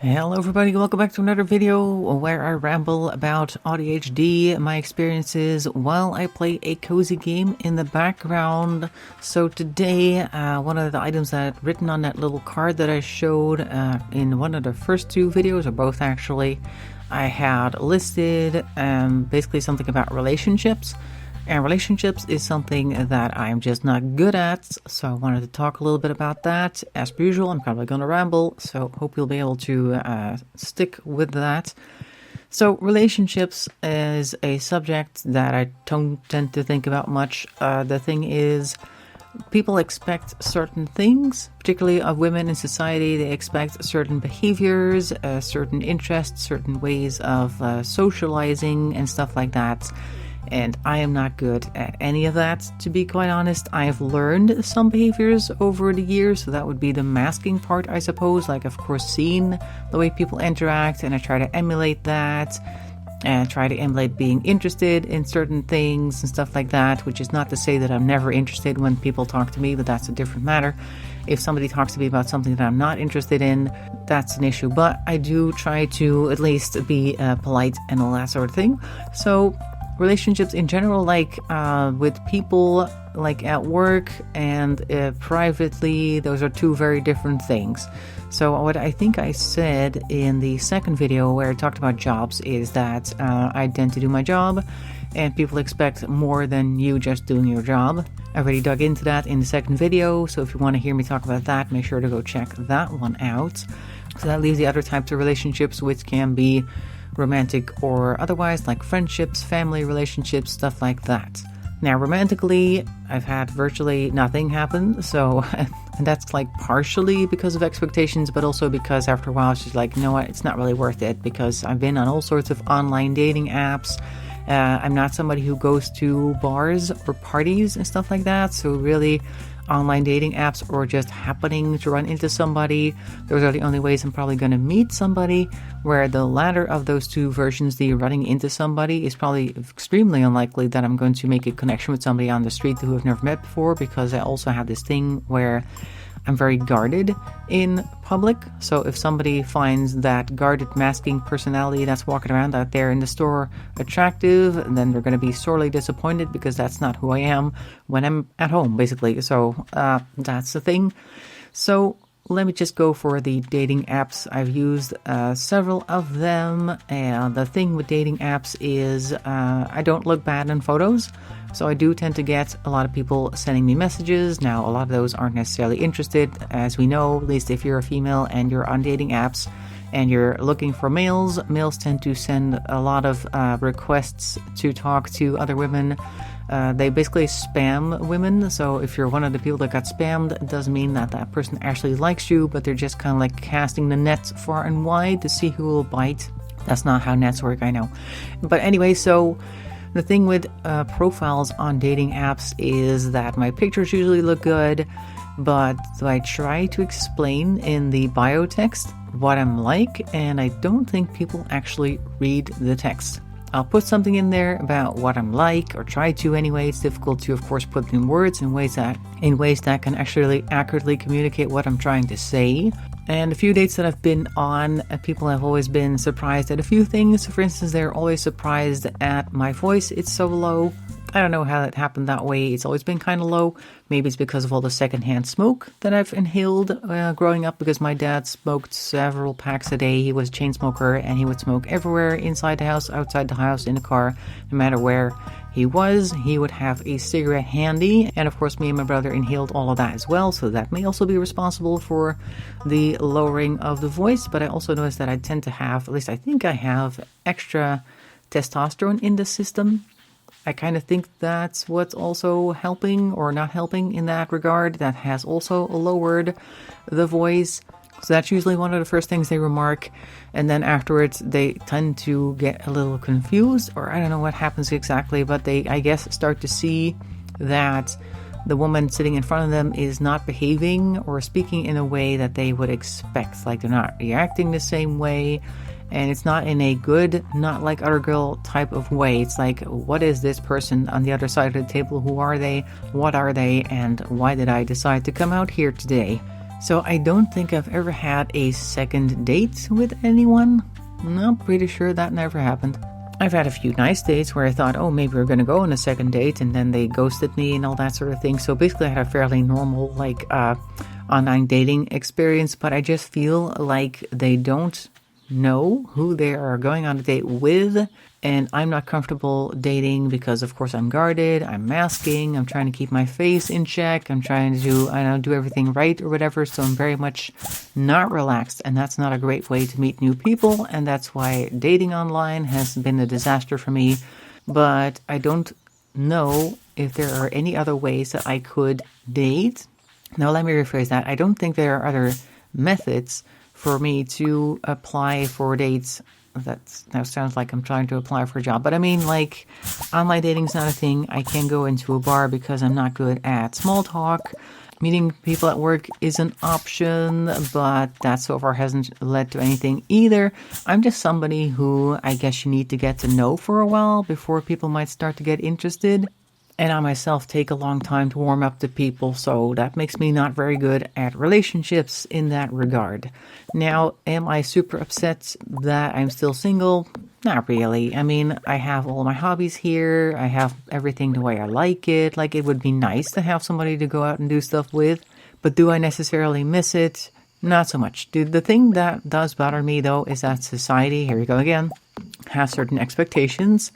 Hello everybody, welcome back to another video where I ramble about AuDHD, my experiences while I play a cozy game in the background. So today, one of the items that I'd written on that little card that I showed in one of the first two videos, or both actually, I had listed basically something about relationships. And relationships is something that I'm just not good at, so I wanted to talk a little bit about that. As per usual, I'm probably going to ramble, so hope you'll be able to stick with that. So relationships is a subject that I don't tend to think about much. The thing is, people expect certain things, particularly of women in society. They expect certain behaviors, certain interests, certain ways of socializing and stuff like that. And I am not good at any of that, to be quite honest. I have learned some behaviors over the years, so that would be the masking part, I suppose. Like, of course, seeing the way people interact, and I try to emulate that, and try to emulate being interested in certain things and stuff like that, which is not to say that I'm never interested when people talk to me, but that's a different matter. If somebody talks to me about something that I'm not interested in, that's an issue. But I do try to at least be polite and all that sort of thing. So relationships in general, like with people, like at work and privately, those are two very different things. So what I think I said in the second video where I talked about jobs is that I tend to do my job and people expect more than you just doing your job. I already dug into that in the second video, so if you want to hear me talk about that, make sure to go check that one out. So that leaves the other types of relationships, which can be romantic or otherwise, like friendships, family relationships, stuff like that. Now, romantically, I've had virtually nothing happen, so and that's like partially because of expectations, but also because after a while she's like, you know what, it's not really worth it, because I've been on all sorts of online dating apps. I'm not somebody who goes to bars or parties and stuff like that, so really online dating apps or just happening to run into somebody, those are the only ways I'm probably going to meet somebody, where the latter of those two versions, the running into somebody, is probably extremely unlikely that I'm going to make a connection with somebody on the street who I've never met before, because I also have this thing where I'm very guarded in public. So if somebody finds that guarded masking personality that's walking around out there in the store attractive, then they're going to be sorely disappointed, because that's not who I am when I'm at home, basically. So that's the thing. So let me just go for the dating apps. I've used several of them, and the thing with dating apps is I don't look bad in photos. So I do tend to get a lot of people sending me messages. Now, a lot of those aren't necessarily interested, as we know, at least if you're a female and you're on dating apps and you're looking for males. Males tend to send a lot of requests to talk to other women. They basically spam women. So if you're one of the people that got spammed, it doesn't mean that that person actually likes you, but they're just kind of like casting the nets far and wide to see who will bite. That's not how nets work, I know. But anyway, so the thing with profiles on dating apps is that my pictures usually look good, but I try to explain in the bio text what I'm like, and I don't think people actually read the text. I'll put something in there about what I'm like, or try to anyway. It's difficult to, of course, put in words in ways that can actually accurately communicate what I'm trying to say. And a few dates that I've been on, people have always been surprised at a few things. For instance, they're always surprised at my voice. It's so low. I don't know how that happened that way. It's always been kind of low. Maybe it's because of all the secondhand smoke that I've inhaled growing up, because my dad smoked several packs a day. He was a chain smoker, and he would smoke everywhere, inside the house, outside the house, in the car, no matter where he was. He would have a cigarette handy, and of course me and my brother inhaled all of that as well, so that may also be responsible for the lowering of the voice. But I also noticed that I tend to have, at least I think I have, extra testosterone in the system. I kind of think that's what's also helping or not helping in that regard. That has also lowered the voice. So that's usually one of the first things they remark. And then afterwards, they tend to get a little confused, or I don't know what happens exactly, but they, I guess, start to see that the woman sitting in front of them is not behaving or speaking in a way that they would expect. Like, they're not reacting the same way. And it's not in a good, not like other girl type of way. It's like, what is this person on the other side of the table? Who are they? What are they? And why did I decide to come out here today? So I don't think I've ever had a second date with anyone. No, pretty sure that never happened. I've had a few nice dates where I thought, oh, maybe we're going to go on a second date, and then they ghosted me and all that sort of thing. So basically I had a fairly normal, online dating experience, but I just feel like they don't know who they are going on a date with, and I'm not comfortable dating because, of course, I'm guarded, I'm masking, I'm trying to keep my face in check, I'm trying to do everything right or whatever, so I'm very much not relaxed, and that's not a great way to meet new people, and that's why dating online has been a disaster for me. But I don't know if there are any other ways that I could date. Now, let me rephrase that. I don't think there are other methods for me to apply for dates. That sounds like I'm trying to apply for a job. But I mean, like, online dating's not a thing. I can't go into a bar because I'm not good at small talk. Meeting people at work is an option, but that so far hasn't led to anything either. I'm just somebody who I guess you need to get to know for a while before people might start to get interested. And I myself take a long time to warm up to people, so that makes me not very good at relationships in that regard. Now, am I super upset that I'm still single? Not really. I mean, I have all my hobbies here. I have everything the way I like it. Like, it would be nice to have somebody to go out and do stuff with. But do I necessarily miss it? Not so much. The thing that does bother me, though, is that society, here we go again, has certain expectations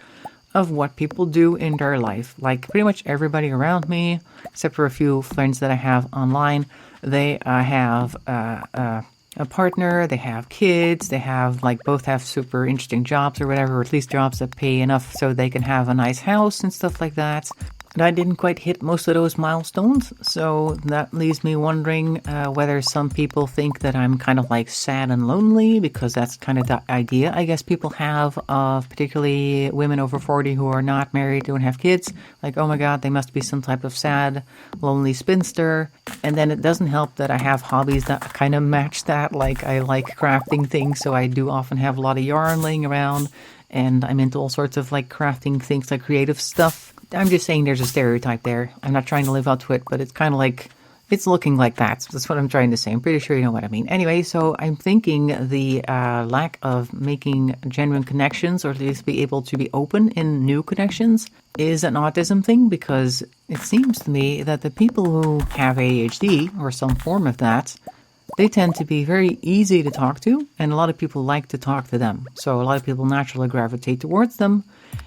of what people do in their life. Like, pretty much everybody around me, except for a few friends that I have online, they have a partner, they have kids, they have, like, both have super interesting jobs or whatever, or at least jobs that pay enough so they can have a nice house and stuff like that. And I didn't quite hit most of those milestones, so that leaves me wondering whether some people think that I'm kind of like sad and lonely, because that's kind of the idea I guess people have of particularly women over 40 who are not married, don't have kids. Like, oh my god, they must be some type of sad, lonely spinster. And then it doesn't help that I have hobbies that kind of match that. Like, I like crafting things, so I do often have a lot of yarn laying around, and I'm into all sorts of like crafting things, like creative stuff. I'm just saying there's a stereotype there. I'm not trying to live up to it, but it's kind of like, it's looking like that. So that's what I'm trying to say. I'm pretty sure you know what I mean. Anyway, so I'm thinking the lack of making genuine connections, or at least be able to be open in new connections, is an autism thing, because it seems to me that the people who have ADHD, or some form of that, they tend to be very easy to talk to, and a lot of people like to talk to them. So a lot of people naturally gravitate towards them,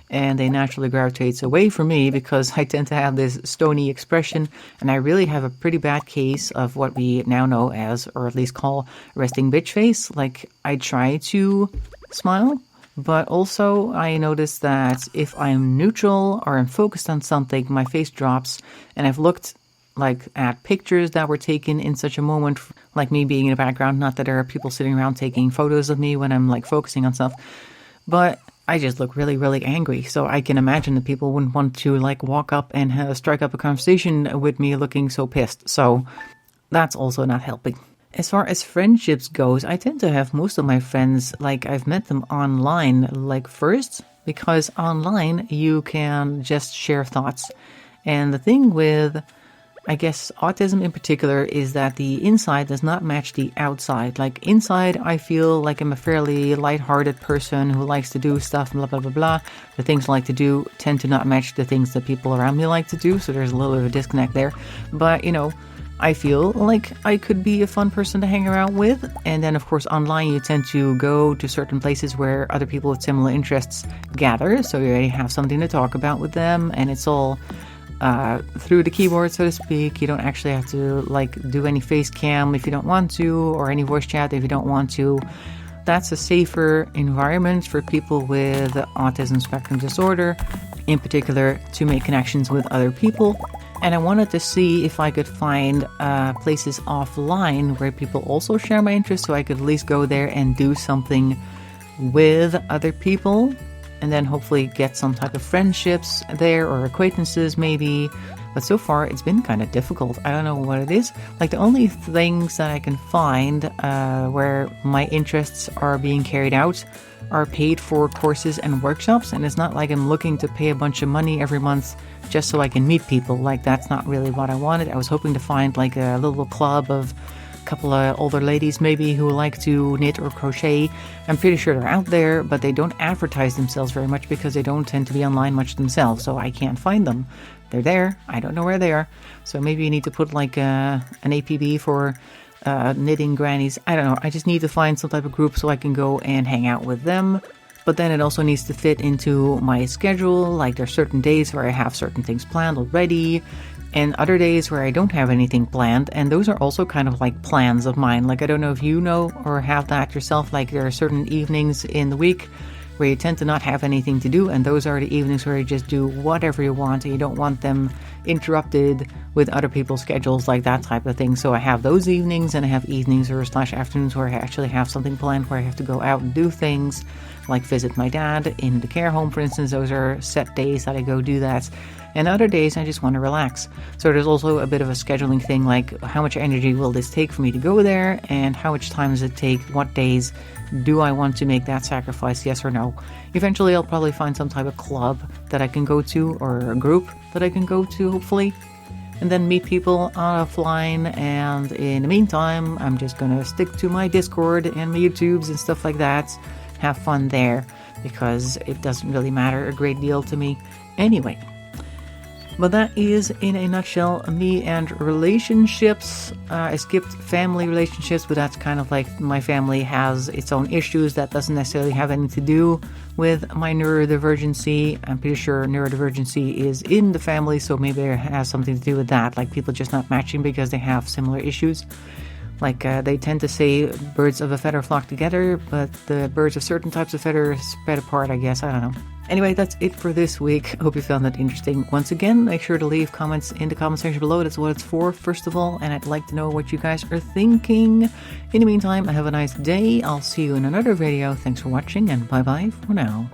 and they naturally gravitate away from me because I tend to have this stony expression, and I really have a pretty bad case of what we now know as, or at least call, resting bitch face. Like, I try to smile, but also I notice that if I'm neutral or I'm focused on something, my face drops, and I've looked like at pictures that were taken in such a moment, like me being in the background. Not that there are people sitting around taking photos of me when I'm like focusing on stuff, but I just look really, really angry. So I can imagine that people wouldn't want to like walk up and strike up a conversation with me looking so pissed. So that's also not helping. As far as friendships goes, I tend to have most of my friends, like, I've met them online, like, first, because online you can just share thoughts. And the thing with, I guess, autism in particular is that the inside does not match the outside. Like, inside, I feel like I'm a fairly lighthearted person who likes to do stuff, blah, blah, blah, blah. The things I like to do tend to not match the things that people around me like to do, so there's a little bit of a disconnect there. But, you know, I feel like I could be a fun person to hang around with. And then, of course, online, you tend to go to certain places where other people with similar interests gather, so you already have something to talk about with them, and it's all through the keyboard, so to speak. You don't actually have to like do any face cam if you don't want to, or any voice chat if you don't want to. That's a safer environment for people with Autism Spectrum Disorder, in particular, to make connections with other people. And I wanted to see if I could find places offline where people also share my interests, so I could at least go there and do something with other people, and then hopefully get some type of friendships there, or acquaintances maybe. But so far it's been kind of difficult. I don't know what it is. Like, the only things that I can find where my interests are being carried out are paid for courses and workshops, and it's not like I'm looking to pay a bunch of money every month just so I can meet people. Like, that's not really what I wanted. I was hoping to find like a little club of couple of older ladies maybe who like to knit or crochet. I'm pretty sure they're out there, but they don't advertise themselves very much because they don't tend to be online much themselves, so I can't find them. They're there. I don't know where they are. So maybe you need to put like an APB for knitting grannies. I don't know. I just need to find some type of group so I can go and hang out with them. But then it also needs to fit into my schedule. Like there's certain days where I have certain things planned already and other days where I don't have anything planned. And those are also kind of like plans of mine. Like I don't know if you know or have that yourself. Like there are certain evenings in the week where you tend to not have anything to do, and those are the evenings where you just do whatever you want and you don't want them interrupted with other people's schedules, like that type of thing. So I have those evenings, and I have evenings or / afternoons where I actually have something planned, where I have to go out and do things, like visit my dad in the care home, for instance. Those are set days that I go do that. And other days I just want to relax. So there's also a bit of a scheduling thing, like how much energy will this take for me to go there, and how much time does it take, what days do I want to make that sacrifice, yes or no. Eventually I'll probably find some type of club that I can go to, or a group that I can go to, hopefully, and then meet people offline. And in the meantime, I'm just gonna stick to my Discord and my YouTubes and stuff like that, have fun there, because it doesn't really matter a great deal to me anyway. But that is, in a nutshell, me and relationships. I skipped family relationships, but that's kind of like my family has its own issues that doesn't necessarily have anything to do with my neurodivergency. I'm pretty sure neurodivergency is in the family, so maybe it has something to do with that, like people just not matching because they have similar issues. Like they tend to say birds of a feather flock together, but the birds of certain types of feathers spread apart, I guess. I don't know. Anyway, that's it for this week. Hope you found that interesting. Once again, make sure to leave comments in the comment section below. That's what it's for, first of all, and I'd like to know what you guys are thinking. In the meantime, have a nice day. I'll see you in another video. Thanks for watching, and bye-bye for now.